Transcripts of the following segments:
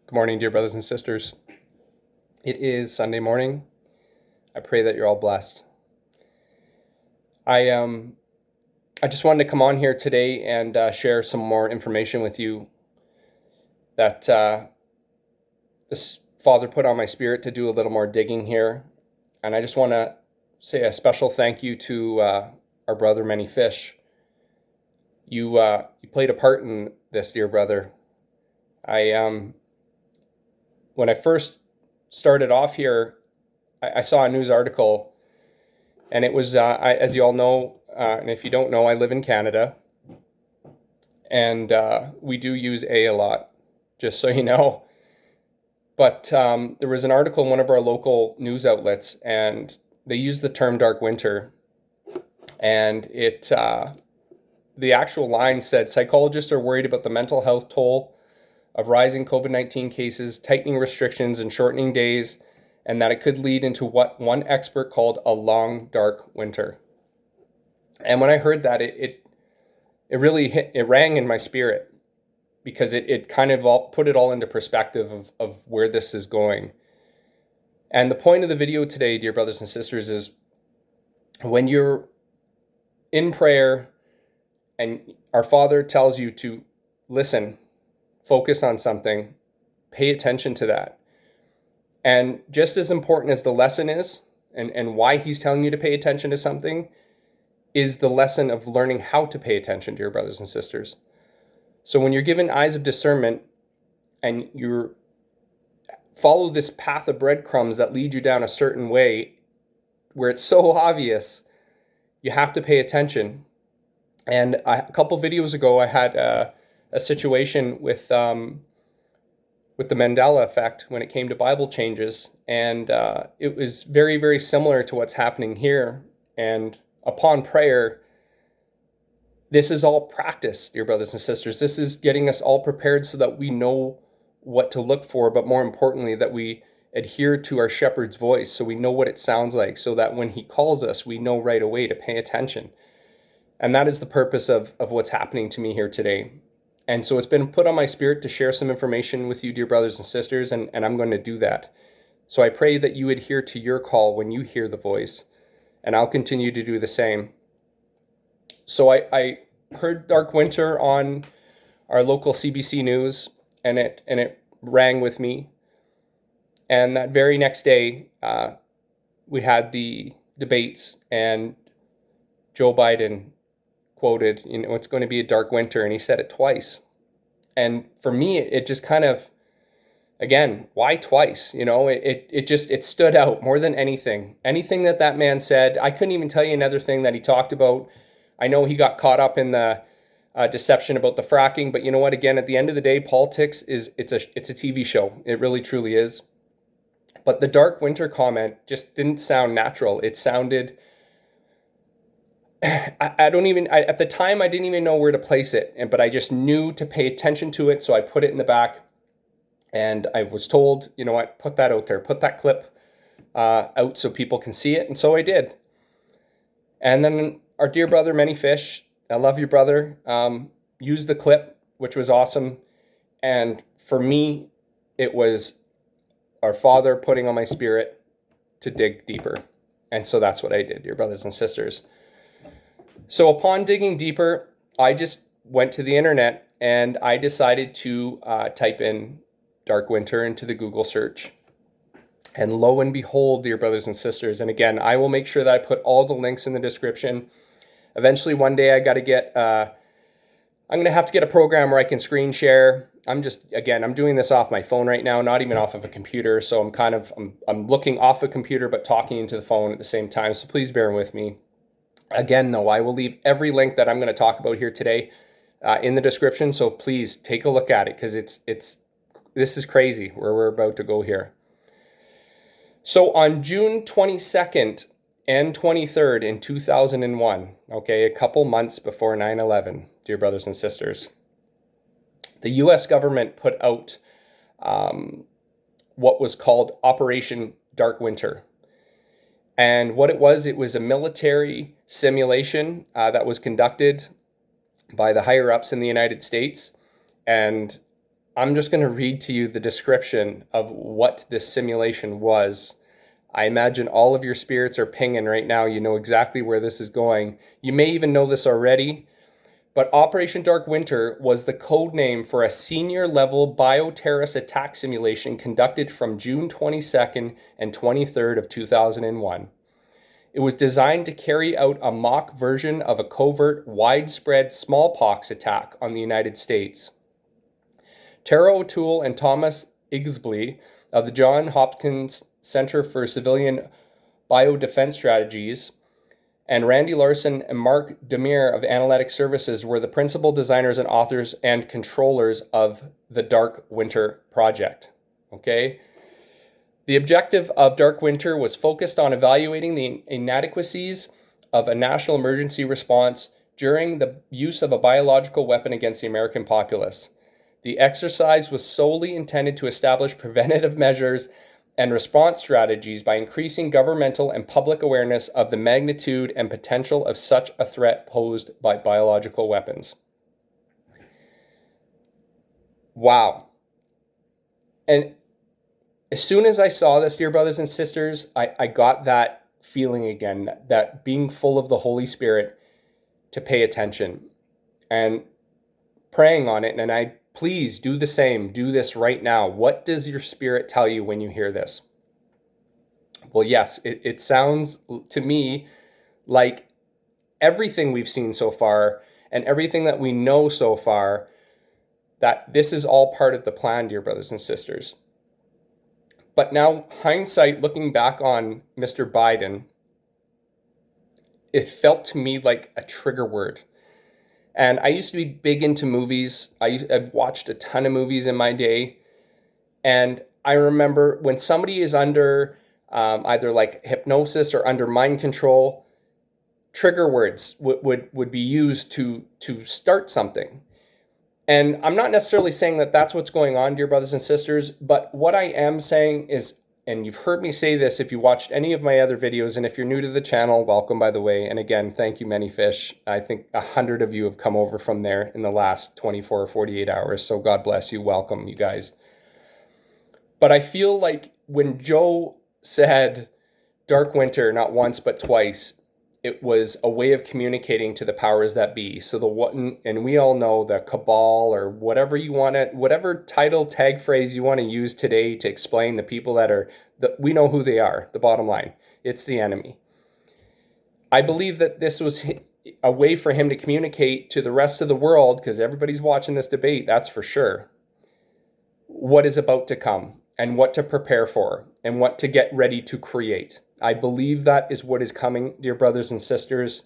Good morning, dear brothers and sisters. It is Sunday morning. I pray that you're all blessed. I just wanted to come on here today and share some more information with you that this Father put on my spirit to do a little more digging here. And I just want to say a special thank you to our brother Many Fish. You played a part in this, dear brother. When I first started off here, I saw a news article, and it was, as you all know, and if you don't know, I live in Canada, and we do use A lot, just so you know. But there was an article in one of our local news outlets, and they used the term dark winter, and the actual line said, psychologists are worried about the mental health toll of rising COVID-19 cases, tightening restrictions, and shortening days, and that it could lead into what one expert called a long, dark winter. And when I heard that, it really it rang in my spirit, because it kind of put it all into perspective of where this is going. And the point of the video today, dear brothers and sisters, is when you're in prayer and our Father tells you to listen, focus on something, pay attention to that. And just as important as the lesson is, and why he's telling you to pay attention to something, is the lesson of learning how to pay attention to your brothers and sisters. So when you're given eyes of discernment and you follow this path of breadcrumbs that lead you down a certain way where it's so obvious, you have to pay attention. And a couple videos ago, I had a situation with the Mandela effect when it came to Bible changes, and it was very, very similar to what's happening here. And upon prayer, this is all practice, dear brothers and sisters. This is getting us all prepared so that we know what to look for, but more importantly, that we adhere to our shepherd's voice, so we know what it sounds like, so that when he calls us, we know right away to pay attention. And that is the purpose of what's happening to me here today. And so it's been put on my spirit to share some information with you, dear brothers and sisters, and I'm going to do that. So I pray that you adhere to your call when you hear the voice, and I'll continue to do the same. So I heard Dark Winter on our local CBC News, and it rang with me. And that very next day, we had the debates, and Joe Biden quoted, it's going to be a dark winter, and he said it twice. And for me, it just kind of, again, why twice? It stood out more than anything. Anything that man said, I couldn't even tell you another thing that he talked about. I know he got caught up in the deception about the fracking, but you know what? Again, at the end of the day, politics it's a TV show. It really truly is. But the dark winter comment just didn't sound natural. It sounded, at the time, I didn't even know where to place it, but I just knew to pay attention to it, so I put it in the back, and I was told, you know what, put that out there, put that clip out so people can see it, and so I did. And then our dear brother, Many Fish, I love you, brother, used the clip, which was awesome, and for me, it was our Father putting on my spirit to dig deeper, and so that's what I did, dear brothers and sisters. So upon digging deeper, I just went to the internet and I decided to type in dark winter into the Google search. And lo and behold, dear brothers and sisters, and again, I will make sure that I put all the links in the description. Eventually, one day, I'm going to have to get a program where I can screen share. I'm doing this off my phone right now, not even off of a computer. So I'm looking off a computer, but talking into the phone at the same time. So please bear with me. Again, though, I will leave every link that I'm going to talk about here today in the description. So please take a look at it, because this is crazy where we're about to go here. So on June 22nd and 23rd in 2001, okay, a couple months before 9/11, dear brothers and sisters, the U.S. government put out what was called Operation Dark Winter. And what it was a military simulation that was conducted by the higher-ups in the United States. And I'm just going to read to you the description of what this simulation was. I imagine all of your spirits are pinging right now. You know exactly where this is going. You may even know this already, but Operation Dark Winter was the code name for a senior level bioterrorist attack simulation conducted from June 22nd and 23rd of 2001. It was designed to carry out a mock version of a covert, widespread smallpox attack on the United States. Tara O'Toole and Thomas Igsby of the Johns Hopkins Center for Civilian Biodefense Strategies and Randy Larson and Mark Demir of Analytic Services were the principal designers and authors and controllers of the Dark Winter project. Okay? The objective of Dark Winter was focused on evaluating the inadequacies of a national emergency response during the use of a biological weapon against the American populace. The exercise was solely intended to establish preventative measures and response strategies by increasing governmental and public awareness of the magnitude and potential of such a threat posed by biological weapons. Wow. And as soon as I saw this, dear brothers and sisters, I got that feeling again, that being full of the Holy Spirit to pay attention and praying on it. And I please do the same. Do this right now. What does your spirit tell you when you hear this? Well, yes, it sounds to me like everything we've seen so far and everything that we know so far, that this is all part of the plan, dear brothers and sisters. But now, hindsight, looking back on Mr. Biden, it felt to me like a trigger word. And I used to be big into movies. I've watched a ton of movies in my day. And I remember when somebody is under either like hypnosis or under mind control, trigger words would be used to start something. And I'm not necessarily saying that that's what's going on, dear brothers and sisters, but what I am saying is, and you've heard me say this if you watched any of my other videos, and if you're new to the channel, welcome, by the way. And again, thank you, Many Fish. I think 100 of you have come over from there in the last 24 or 48 hours. So God bless you. Welcome, you guys. But I feel like when Joe said Dark Winter, not once, but twice, it was a way of communicating to the powers that be. So the one, and we all know the cabal or whatever you want to, whatever title, tag phrase you want to use today to explain the people that are, we know who they are, the bottom line. It's the enemy. I believe that this was a way for him to communicate to the rest of the world, because everybody's watching this debate, that's for sure, what is about to come and what to prepare for and what to get ready to create. I believe that is what is coming, dear brothers and sisters.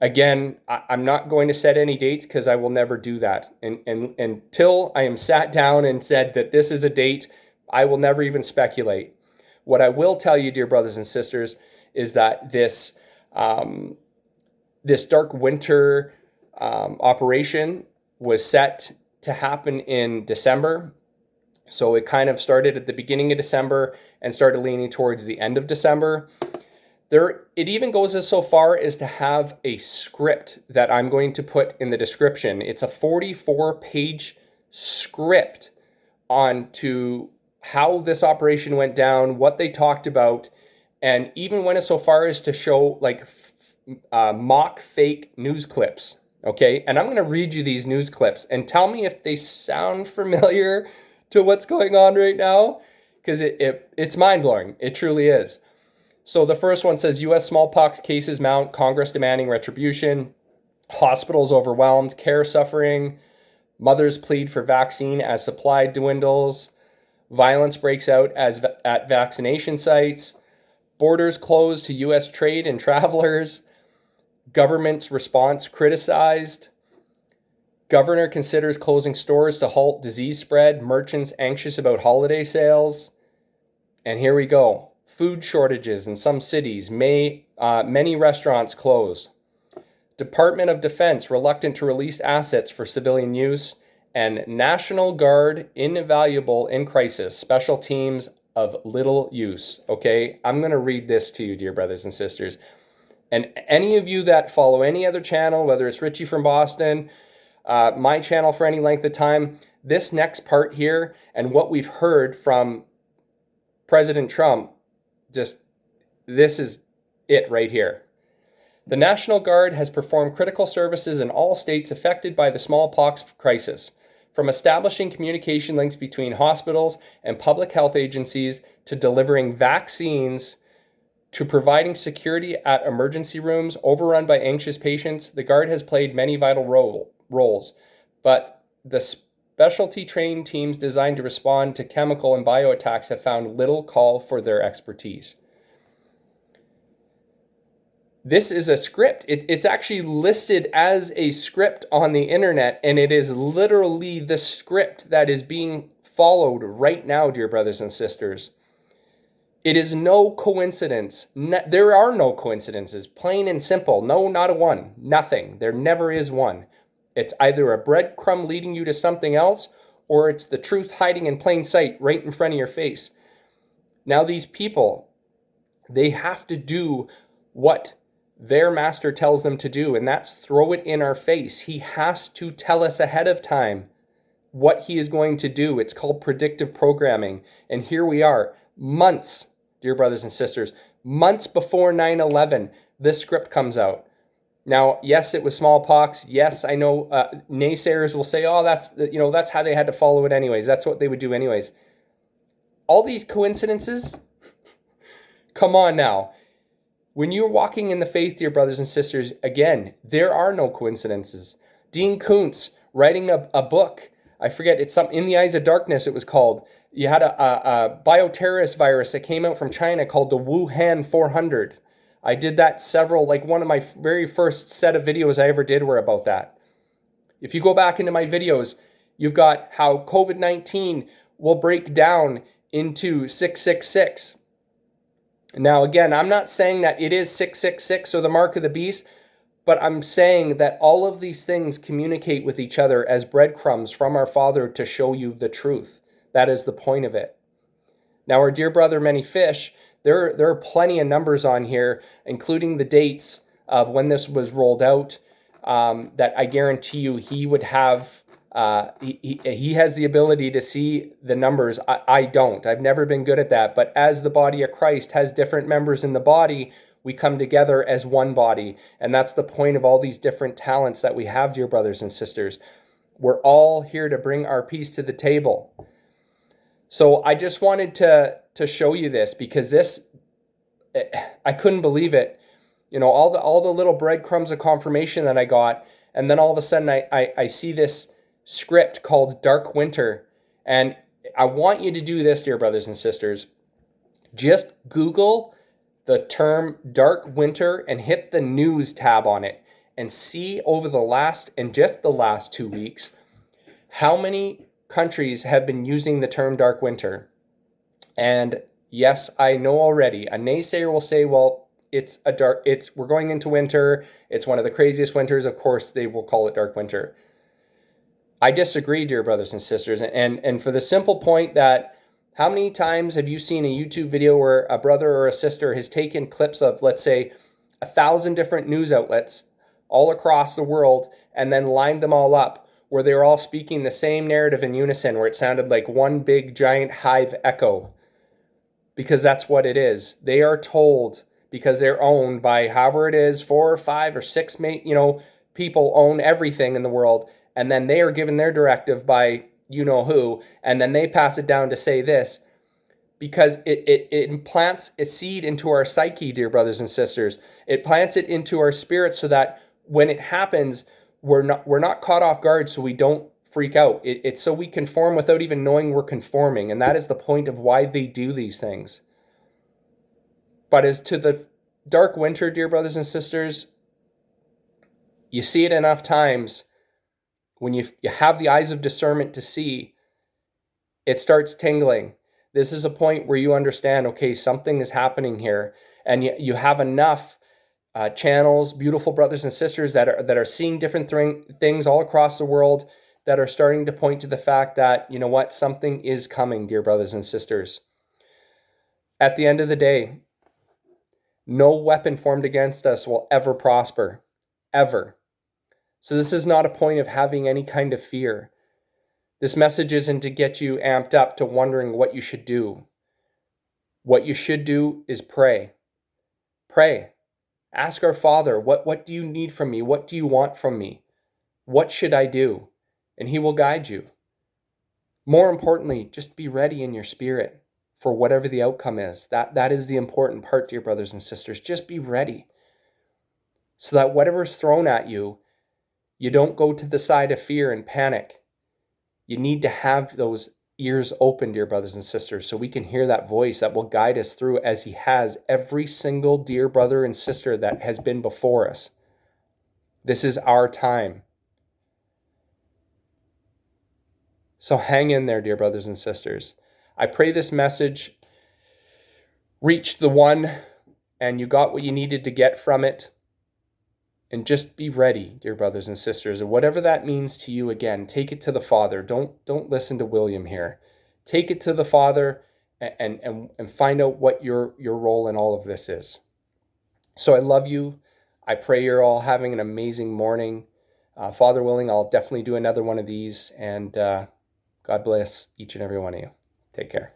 Again, I'm not going to set any dates because I will never do that. And until I am sat down and said that this is a date, I will never even speculate. What I will tell you, dear brothers and sisters, is that this Dark Winter operation was set to happen in December. So it kind of started at the beginning of December and started leaning towards the end of December. It even goes as so far as to have a script that I'm going to put in the description. It's a 44-page script on to how this operation went down, what they talked about, and even went as so far as to show like mock fake news clips. Okay, and I'm going to read you these news clips and tell me if they sound familiar to what's going on right now, because it's mind-blowing. It truly is. So the first one says, U.S. smallpox cases mount, Congress demanding retribution, hospitals overwhelmed, care suffering, mothers plead for vaccine as supply dwindles, violence breaks out at vaccination sites, borders closed to U.S. trade and travelers, government's response criticized, governor considers closing stores to halt disease spread. Merchants anxious about holiday sales. And here we go. Food shortages in some cities. Many restaurants close. Department of Defense reluctant to release assets for civilian use. And National Guard invaluable in crisis. Special teams of little use. Okay, I'm going to read this to you, dear brothers and sisters. And any of you that follow any other channel, whether it's Richie from Boston, my channel for any length of time, this next part here and what we've heard from President Trump, just this is it right here. The National Guard has performed critical services in all states affected by the smallpox crisis, from establishing communication links between hospitals and public health agencies to delivering vaccines to providing security at emergency rooms overrun by anxious patients. The Guard has played many vital roles, but the specialty trained teams designed to respond to chemical and bio attacks have found little call for their expertise. This is a script. It's actually listed as a script on the internet, and it is literally the script that is being followed right now, dear brothers and sisters. It is no coincidence. There are no coincidences, plain and simple. No, not a one. Nothing. There never is one. It's either a breadcrumb leading you to something else, or it's the truth hiding in plain sight right in front of your face. Now, these people, they have to do what their master tells them to do, and that's throw it in our face. He has to tell us ahead of time what he is going to do. It's called predictive programming. And here we are, months, dear brothers and sisters, months before 9/11, this script comes out. Now, yes, it was smallpox. Yes, I know naysayers will say, oh, that's how they had to follow it anyways. That's what they would do anyways. All these coincidences, come on now. When you're walking in the faith, dear brothers and sisters, again, there are no coincidences. Dean Koontz writing a book, I forget, it's In the Eyes of Darkness, it was called. You had a bioterrorist virus that came out from China called the Wuhan 400. I did that one of my very first set of videos I ever did were about that. If you go back into my videos, you've got how COVID-19 will break down into 666. Now, again, I'm not saying that it is 666 or the mark of the beast, but I'm saying that all of these things communicate with each other as breadcrumbs from our Father to show you the truth. That is the point of it. Now, our dear brother, Many Fish, there are plenty of numbers on here, including the dates of when this was rolled out, that I guarantee you he would have. He has the ability to see the numbers. I don't. I've never been good at that. But as the body of Christ has different members in the body, we come together as one body. And that's the point of all these different talents that we have, dear brothers and sisters. We're all here to bring our piece to the table. So I just wanted to show you this because I couldn't believe it. You know, all the little breadcrumbs of confirmation that I got. And then all of a sudden I see this script called Dark Winter. And I want you to do this, dear brothers and sisters. Just Google the term Dark Winter and hit the news tab on it and see over the last 2 weeks how many countries have been using the term Dark Winter. And yes, I know already, a naysayer will say, well, we're going into winter. It's one of the craziest winters. Of course, they will call it Dark Winter. I disagree, dear brothers and sisters, and for the simple point that how many times have you seen a YouTube video where a brother or a sister has taken clips of, let's say, 1,000 different news outlets all across the world and then lined them all up where they were all speaking the same narrative in unison, where it sounded like one big giant hive echo? Because that's what it is. They are told, because they're owned by however it is, 4 or 5 or 6 people own everything in the world. And then they are given their directive by you-know-who, and then they pass it down to say this, because it implants a seed into our psyche, dear brothers and sisters. It plants it into our spirit so that when it happens, we're not caught off guard, so we don't freak out. It's so we conform without even knowing we're conforming, and that is the point of why they do these things. But as to the Dark Winter, dear brothers and sisters, you see it enough times. When you have the eyes of discernment to see, it starts tingling. This is a point where you understand, okay, something is happening here. And you have enough channels, beautiful brothers and sisters that are seeing different things all across the world that are starting to point to the fact that, you know what, something is coming, dear brothers and sisters. At the end of the day, no weapon formed against us will ever prosper, ever. So this is not a point of having any kind of fear. This message isn't to get you amped up to wondering what you should do. What you should do is pray. Pray. Ask our Father, what do you need from me? What do you want from me? What should I do? And He will guide you. More importantly, just be ready in your spirit for whatever the outcome is. That is the important part, dear brothers and sisters. Just be ready so that whatever's thrown at you, you don't go to the side of fear and panic. You need to have those ears open, dear brothers and sisters, so we can hear that voice that will guide us through, as He has every single dear brother and sister that has been before us. This is our time. So hang in there, dear brothers and sisters. I pray this message reached the one and you got what you needed to get from it. And just be ready, dear brothers and sisters. And whatever that means to you, again, take it to the Father. Don't listen to William here. Take it to the Father and find out what your role in all of this is. So I love you. I pray you're all having an amazing morning. Father willing, I'll definitely do another one of these. And God bless each and every one of you. Take care.